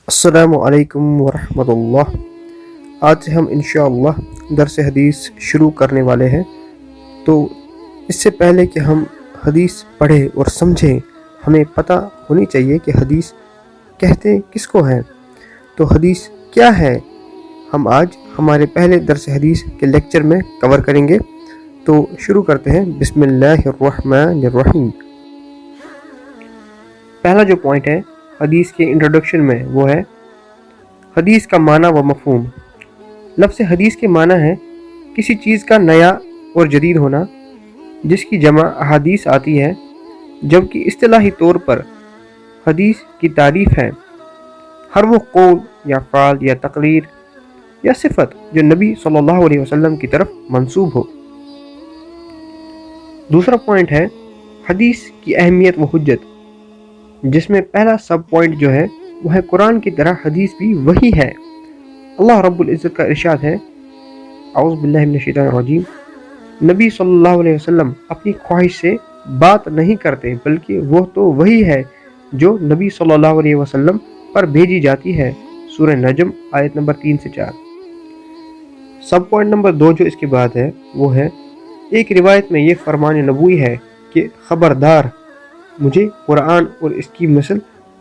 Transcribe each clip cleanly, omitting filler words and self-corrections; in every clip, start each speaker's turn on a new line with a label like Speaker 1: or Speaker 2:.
Speaker 1: السلام علیکم ورحمۃ اللہ۔ آج سے ہم انشاءاللہ درس حدیث شروع کرنے والے ہیں۔ تو اس سے پہلے کہ ہم حدیث پڑھیں اور سمجھیں، ہمیں پتہ ہونی چاہیے کہ حدیث کہتے کس کو ہیں۔ تو حدیث کیا ہے، ہم آج ہمارے پہلے درس حدیث کے لیکچر میں کور کریں گے۔ تو شروع کرتے ہیں، بسم اللہ الرحمن الرحیم۔ پہلا جو پوائنٹ ہے حدیث کے انٹروڈکشن میں، وہ ہے حدیث کا معنی و مفہوم۔ لفظ حدیث کے معنی ہے کسی چیز کا نیا اور جدید ہونا، جس کی جمع احادیث آتی ہے، جبکہ اصطلاحی طور پر حدیث کی تعریف ہے ہر وہ قول یا فعل یا تقریر یا صفت جو نبی صلی اللہ علیہ وسلم کی طرف منسوب ہو۔ دوسرا پوائنٹ ہے حدیث کی اہمیت و حجت، جس میں پہلا سب پوائنٹ جو ہے وہ ہے قرآن کی طرح حدیث بھی وہی ہے۔ اللہ رب العزت کا ارشاد ہے، اعوذ باللہ من الشیطان الرجیم، نبی صلی اللہ علیہ وسلم اپنی خواہش سے بات نہیں کرتے، بلکہ وہ تو وہی ہے جو نبی صلی اللہ علیہ وسلم پر بھیجی جاتی ہے۔ سورہ نجم آیت نمبر 3 سے 4۔ سب پوائنٹ نمبر 2 جو اس کے بعد ہے وہ ہے، ایک روایت میں یہ فرمان نبوی ہے کہ خبردار، مجھے قرآن اور اس کی مثل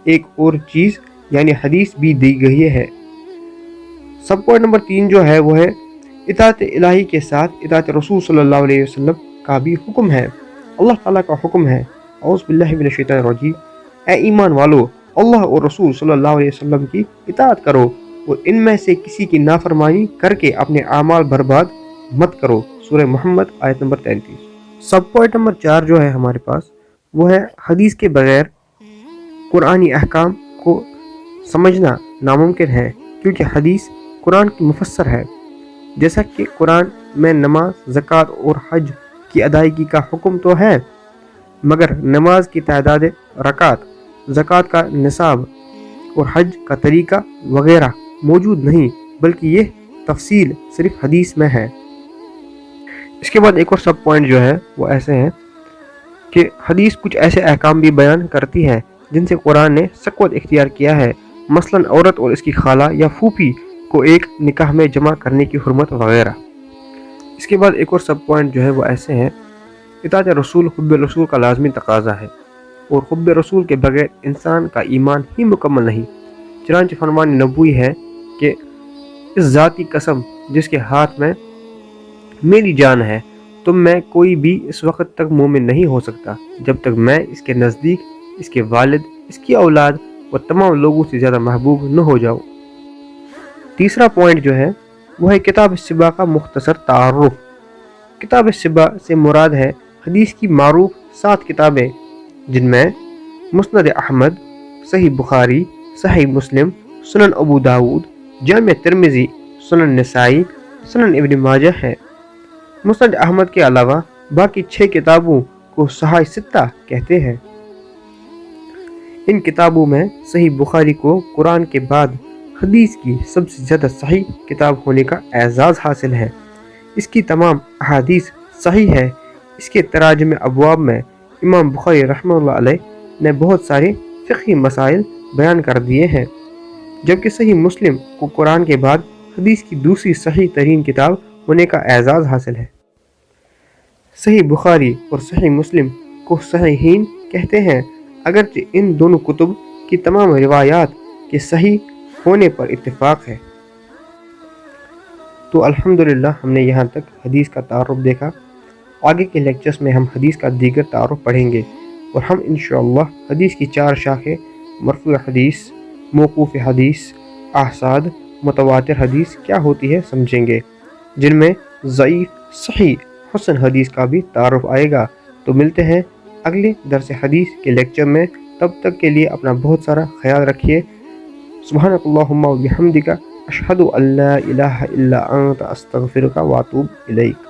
Speaker 1: ایک اور چیز یعنی حدیث بھی دی گئی ہے۔ سب پوائنٹ نمبر 3 جو ہے وہ ہے، اطاعت الہی کے ساتھ اطاعت رسول صلی اللہ علیہ وسلم کا بھی حکم ہے۔ اللہ تعالیٰ کا حکم ہے، اعوذ باللہ من الشیطان الرجیم، اے ایمان والو، اللہ اور رسول صلی اللہ علیہ وسلم کی اطاعت کرو اور ان میں سے کسی کی نافرمانی کر کے اپنے اعمال برباد مت کرو۔ سورہ محمد آیت نمبر 33۔ سب پوائنٹ نمبر 4 جو ہے ہمارے پاس وہ ہے، حدیث کے بغیر قرآنی احکام کو سمجھنا ناممکن ہے، کیونکہ حدیث قرآن کی مفسر ہے۔ جیسا کہ قرآن میں نماز، زکوٰۃ اور حج کی ادائیگی کا حکم تو ہے، مگر نماز کی تعداد رکعت، زکوٰۃ کا نصاب اور حج کا طریقہ وغیرہ موجود نہیں، بلکہ یہ تفصیل صرف حدیث میں ہے۔ اس کے بعد ایک اور سب پوائنٹ جو ہے وہ ایسے ہیں کہ حدیث کچھ ایسے احکام بھی بیان کرتی ہے جن سے قرآن نے سکوت اختیار کیا ہے، مثلا عورت اور اس کی خالہ یا پھوپھی کو ایک نکاح میں جمع کرنے کی حرمت وغیرہ۔ اس کے بعد ایک اور سب پوائنٹ جو ہے وہ ایسے ہیں، اطاعت رسول حب رسول کا لازمی تقاضا ہے، اور حب رسول کے بغیر انسان کا ایمان ہی مکمل نہیں۔ چنانچہ فرمان نبوی ہے کہ اس ذاتی قسم جس کے ہاتھ میں میری جان ہے، تم میں کوئی بھی اس وقت تک مومن نہیں ہو سکتا جب تک میں اس کے نزدیک، اس کے والد، اس کی اولاد و تمام لوگوں سے زیادہ محبوب نہ ہو جاؤ۔ تیسرا پوائنٹ جو ہے وہ ہے کتاب السبا کا مختصر تعارف۔ کتاب السبا سے مراد ہے حدیث کی معروف 7 کتابیں، جن میں مسند احمد، صحیح بخاری، صحیح مسلم، سنن ابو داود، جامع ترمذی، سنن نسائی، سنن ابن ماجہ ہے۔ مسند احمد کے علاوہ باقی 6 کتابوں کو صحاح ستہ کہتے ہیں۔ ان کتابوں میں صحیح بخاری کو قرآن کے بعد حدیث کی سب سے زیادہ صحیح کتاب ہونے کا اعزاز حاصل ہے۔ اس کی تمام احادیث صحیح ہے۔ اس کے تراجم ابواب میں امام بخاری رحمہ اللہ علیہ نے بہت سارے فقہی مسائل بیان کر دیے ہیں، جبکہ صحیح مسلم کو قرآن کے بعد حدیث کی دوسری صحیح ترین کتاب ہونے کا اعزاز حاصل ہے۔ صحیح بخاری اور صحیح مسلم کو صحیحین کہتے ہیں، اگرچہ ان دونوں کتب کی تمام روایات کے صحیح ہونے پر اتفاق ہے۔ تو الحمدللہ ہم نے یہاں تک حدیث کا تعارف دیکھا۔ آگے کے لیکچرز میں ہم حدیث کا دیگر تعارف پڑھیں گے، اور ہم انشاءاللہ حدیث کی 4 شاخیں، مرفوع حدیث، موقوف حدیث، احساد، متواتر حدیث کیا ہوتی ہے سمجھیں گے، جن میں ضعیف، صحیح، حسن حدیث کا بھی تعارف آئے گا۔ تو ملتے ہیں اگلے درس حدیث کے لیکچر میں، تب تک کے لیے اپنا بہت سارا خیال رکھیے۔ سبحانک اللہم و بحمدک، اشہد ان لا الہ الا انت، استغفرک و اتوب الیک۔